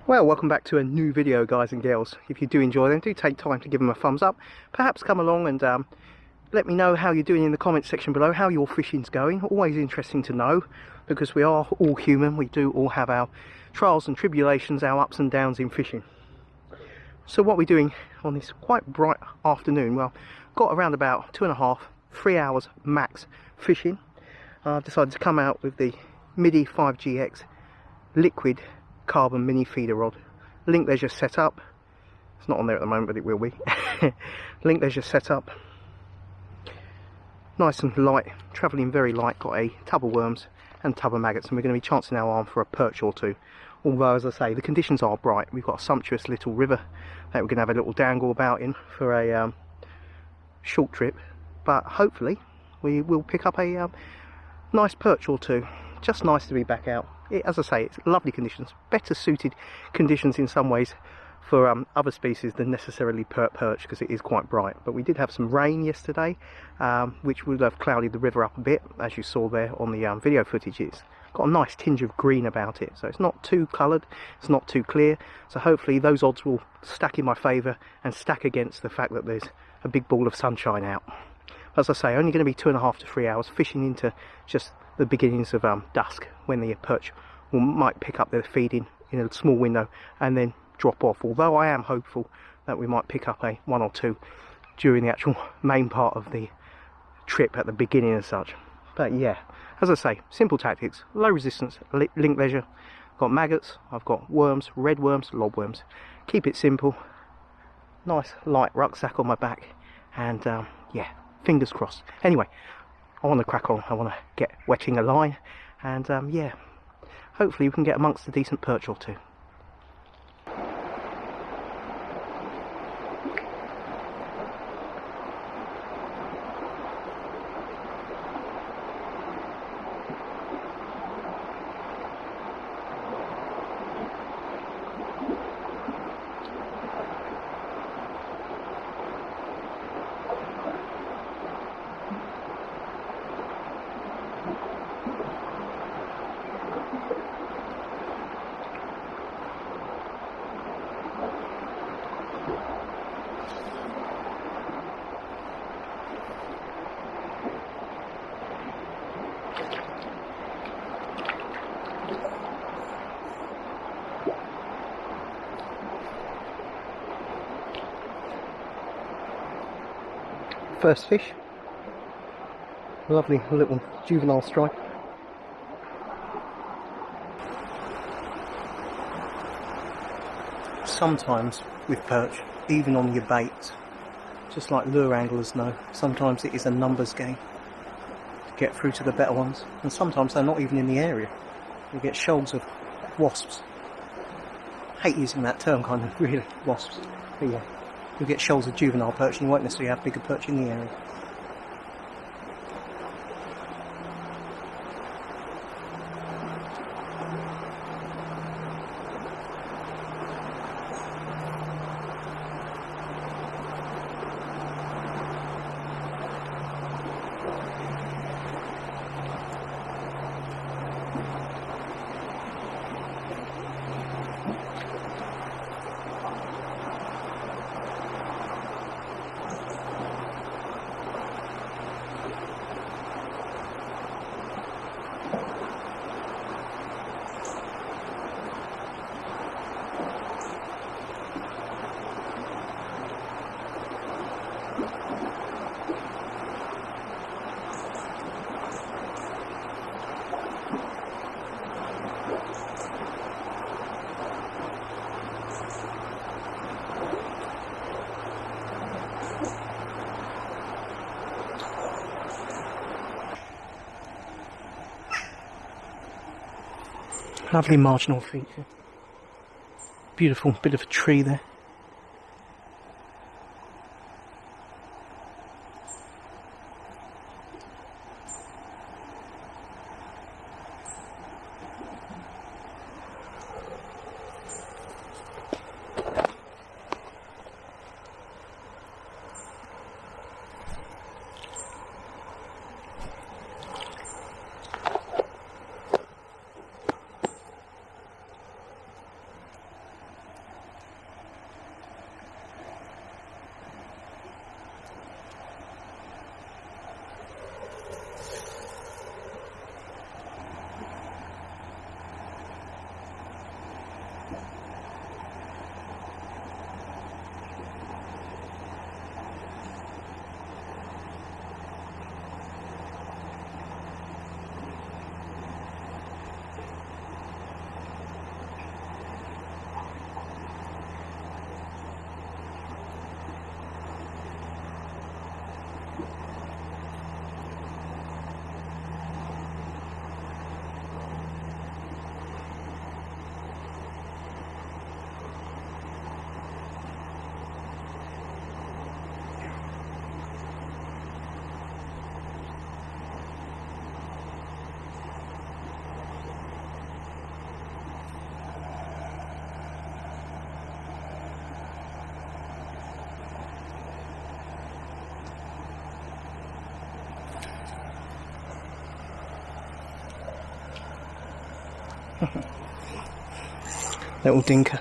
Well, welcome back to a new video, guys and girls. If you do enjoy them, do take time to give them a thumbs up. Perhaps come along and let me know how you're doing in the comments section below, how your fishing's going. Always interesting to know, because we are all human. We do all have our trials and tribulations, our ups and downs in fishing. So what we're doing on this quite bright afternoon, well, got around about 2.5, 3 hours max fishing. I've decided to come out with the MIDI 5GX liquid carbon mini feeder rod. Link Leisure setup. It's not on there at the moment, but it will be. Link Leisure setup. Nice and light, travelling very light. Got a tub of worms and a tub of maggots, and we're going to be chancing our arm for a perch or two. Although, as I say, the conditions are bright. We've got a sumptuous little river that we're going to have a little dangle about in for a short trip, but hopefully we will pick up a nice perch or two. Just nice to be back out. As I say, it's lovely conditions, better suited conditions in some ways for other species than necessarily perch, because it is quite bright. But we did have some rain yesterday, which would have clouded the river up a bit, as you saw there on the video footage. It's got a nice tinge of green about it, so it's not too coloured, it's not too clear. So hopefully those odds will stack in my favour and stack against the fact that there's a big ball of sunshine out. As I say, only going to be 2.5 to 3 hours, fishing into just the beginnings of dusk, when the perch might pick up their feeding in a small window and then drop off. Although I am hopeful that we might pick up a 1 or 2 during the actual main part of the trip at the beginning as such. But yeah, as I say, simple tactics, low resistance, Link Leisure. Got maggots, I've got worms, red worms, lob worms. Keep it simple, nice light rucksack on my back, and yeah, fingers crossed. Anyway, I want to crack on. I want to get wetting a line, and yeah, hopefully we can get amongst a decent perch or two. First fish, lovely little juvenile stripe. Sometimes with perch, even on your baits, just like lure anglers know, sometimes it is a numbers game to get through to the better ones, and sometimes they're not even in the area. You get shoals of wasps. Hate using that term, kind of, really, wasps, but yeah. You'll get shoals of juvenile perch and you won't necessarily have bigger perch in the area. Lovely marginal feature. Beautiful bit of a tree there. Little dinker.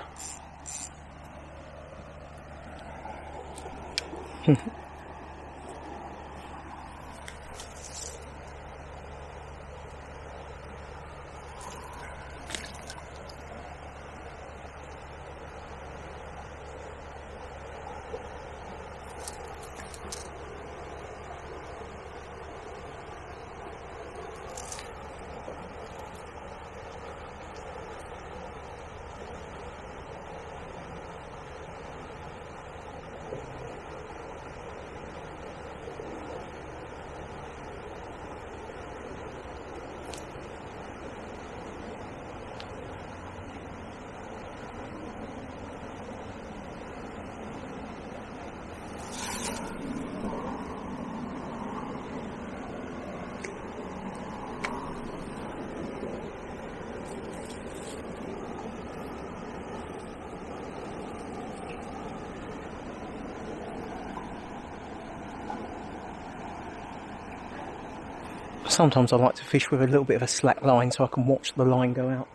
Sometimes I like to fish with a little bit of a slack line so I can watch the line go out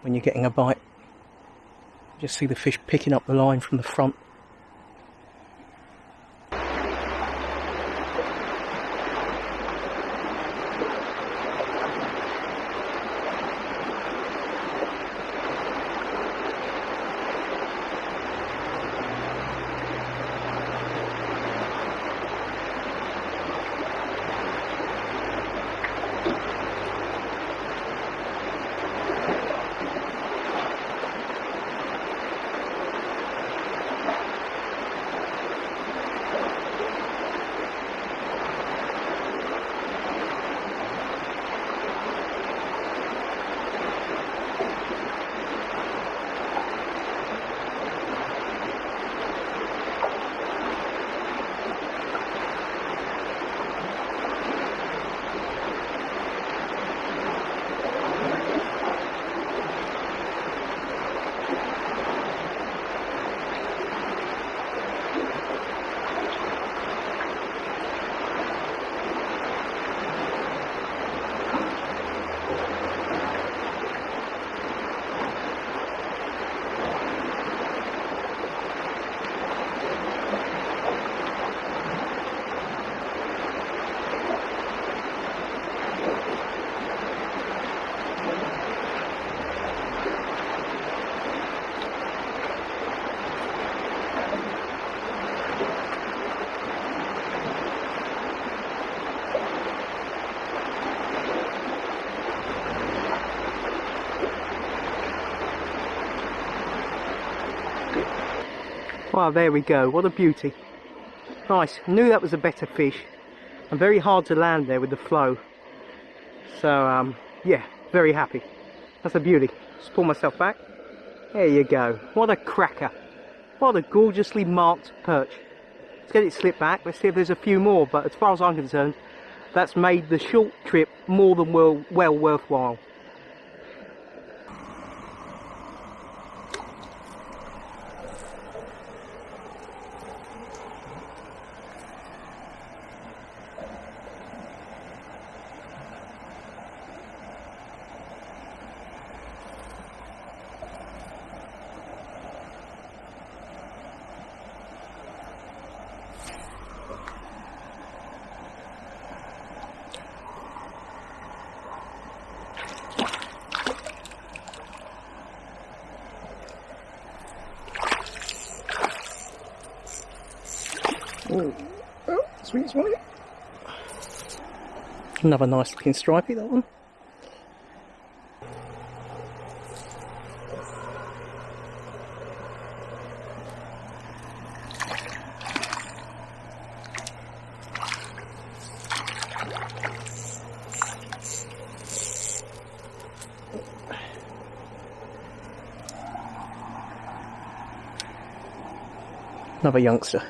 when you're getting a bite. Just see the fish picking up the line from the front. Wow, there we go, what a beauty. Nice, knew that was a better fish. And very hard to land there with the flow. So, yeah, very happy. That's a beauty. Just pull myself back. There you go. What a cracker. What a gorgeously marked perch. Let's get it slipped back. Let's see if there's a few more. But as far as I'm concerned, that's made the short trip more than well worthwhile. Oh, sweet one. Another nice looking stripey, that one. Another youngster.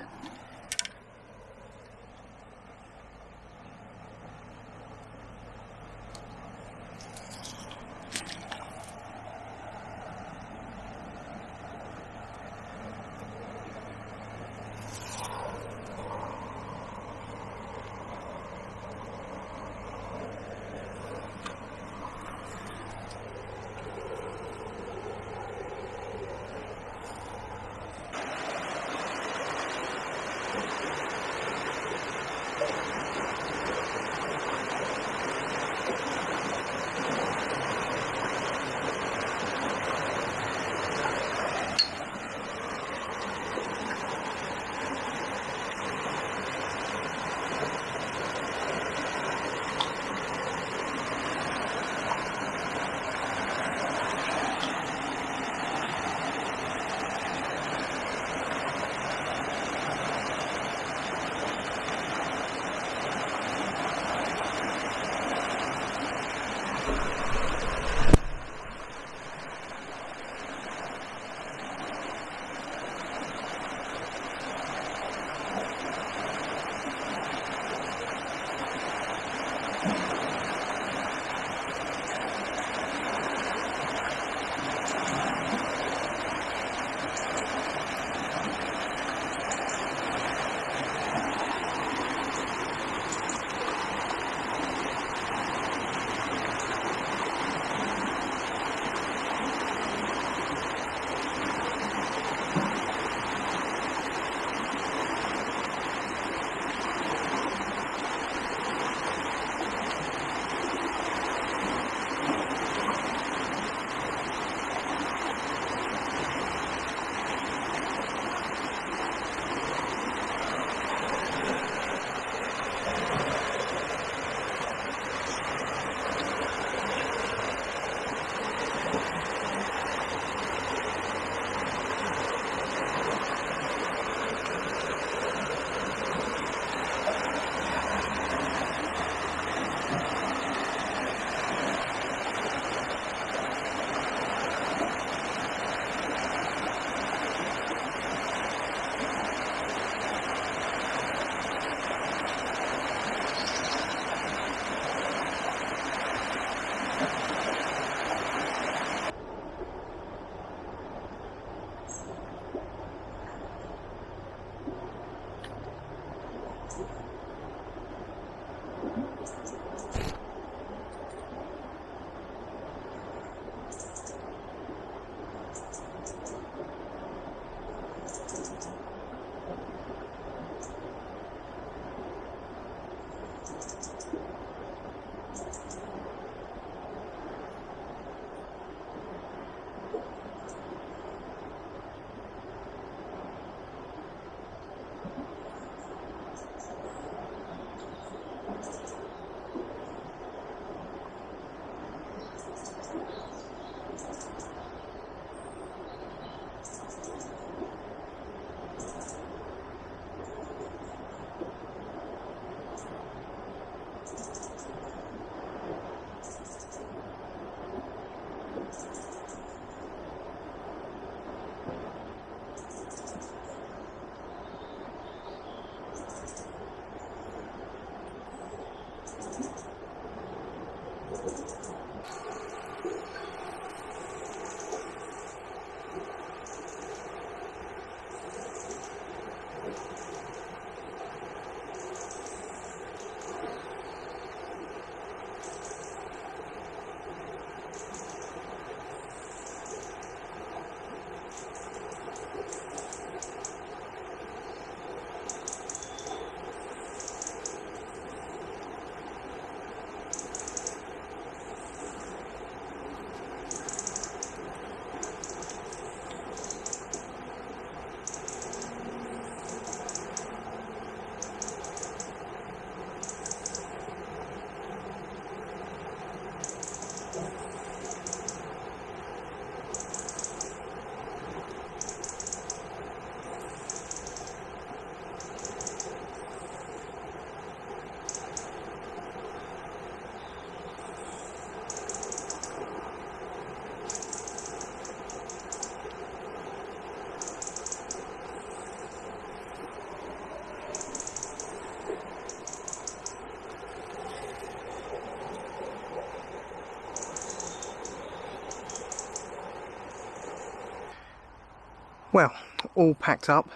Well, all packed up,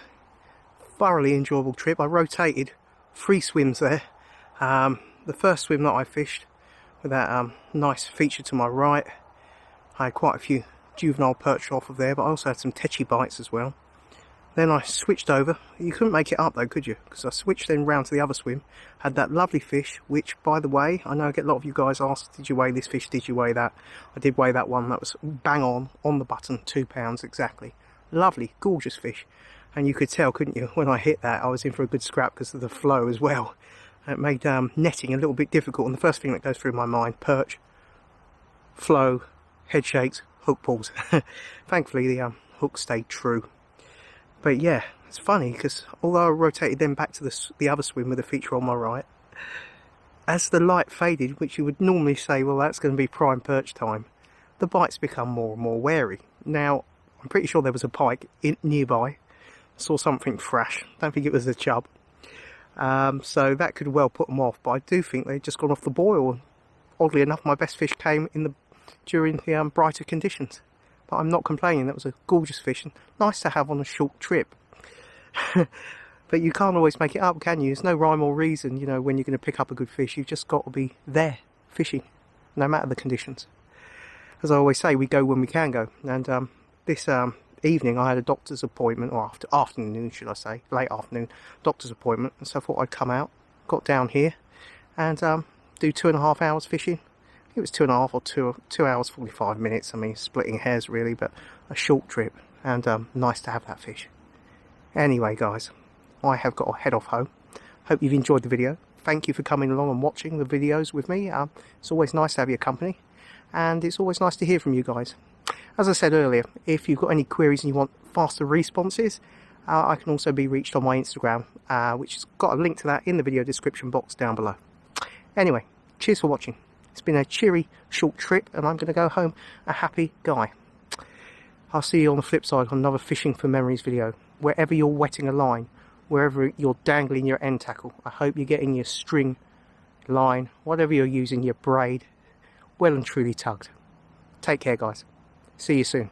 thoroughly enjoyable trip. I rotated 3 swims there. The first swim that I fished with that nice feature to my right, I had quite a few juvenile perch off of there, but I also had some tetchy bites as well. Then I switched over. You couldn't make it up though, could you? Because I switched then round to the other swim, had that lovely fish, which, by the way, I know I get a lot of you guys ask, did you weigh this fish, did you weigh that? I did weigh that one. That was bang on the button, 2 pounds exactly. Lovely, gorgeous fish. And you could tell, couldn't you, when I hit that, I was in for a good scrap because of the flow as well. It made netting a little bit difficult, and the first thing that goes through my mind, perch, flow, head shakes, hook pulls. Thankfully the hook stayed true. But yeah, it's funny because although I rotated them back to the other swim with the feature on my right, as the light faded, which you would normally say, well, that's going to be prime perch time, the bites become more and more wary. Now, I'm pretty sure there was a pike nearby. Saw something thrash. Don't think it was a chub. So that could well put them off, but I do think they've just gone off the boil. Oddly enough, my best fish came during the brighter conditions. But I'm not complaining. That was a gorgeous fish and nice to have on a short trip. But you can't always make it up, can you? There's no rhyme or reason, you know, when you're going to pick up a good fish. You've just got to be there fishing, no matter the conditions. As I always say, we go when we can go. And this evening I had a doctor's appointment, or afternoon should I say, late afternoon doctor's appointment, and so I thought I'd come out, got down here and do 2.5 hours fishing. It was 2.5 or 2 hours 45 minutes. I mean, splitting hairs really, but a short trip, and nice to have that fish. Anyway guys, I have got to head off home. Hope you've enjoyed the video. Thank you for coming along and watching the videos with me. It's always nice to have your company, and it's always nice to hear from you guys. As I said earlier, if you've got any queries and you want faster responses, I can also be reached on my Instagram, which has got a link to that in the video description box down below. Anyway, cheers for watching. It's been a cheery short trip, and I'm going to go home a happy guy. I'll see you on the flip side on another Fishing for Memories video. Wherever you're wetting a line, wherever you're dangling your end tackle, I hope you're getting your string, line, whatever you're using, your braid, well and truly tugged. Take care guys. See you soon.